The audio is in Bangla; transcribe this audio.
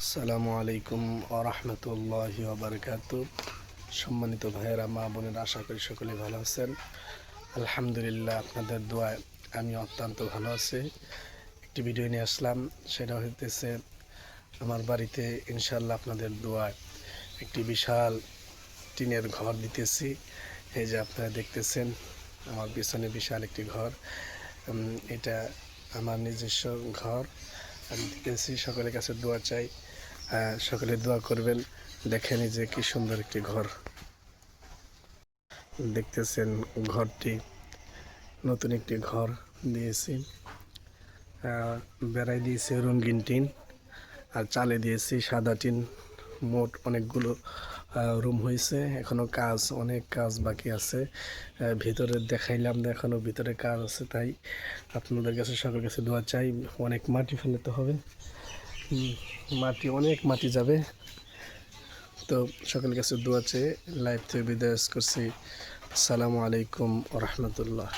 আসসালামু আলাইকুম ওরহমতুল্লাহি ওবারকাতু। সম্মানিত ভাইয়েরা, মা বোনেরা, আশা করি সকলে ভালো আছেন। আলহামদুলিল্লাহ, আপনাদের দোয়ায় আমি অত্যন্ত ভালো আছি। একটি ভিডিও নিয়ে আসলাম, সেটা হইতেছে আমার বাড়িতে ইনশাল্লাহ আপনাদের দোয়ায় একটি বিশাল টিনের ঘর দিতেছি। এই যে আপনারা দেখতেছেন আমার পিছনে বিশাল একটি ঘর। এটা আমার নিজস্ব ঘর আমি দিতেছি। সকলের কাছে দোয়া চাই, সকলে দোয়া করবেন। দেখেন যে কি সুন্দর একটি ঘর দেখতেছেন। ঘরটি নতুন একটি ঘর দিয়েছি, বেড়াই দিয়েছি রঙিন টিন, আর চালে দিয়েছি সাদা টিন। মোট অনেকগুলো রুম হয়েছে, এখনো অনেক কাজ বাকি আছে। ভিতরে দেখাইলাম না, এখনো ভিতরে কাজ আছে। তাই আপনাদের কাছে সকলের কাছে দোয়া চাই। অনেক মাটি ফেলতে হবে, অনেক মাটি যাবে। তো সকলের কাছে দোয়া চেয়ে লাইভ থেকে বিদায় করছি। আসসালামু আলাইকুম ওয়া রাহমাতুল্লাহ।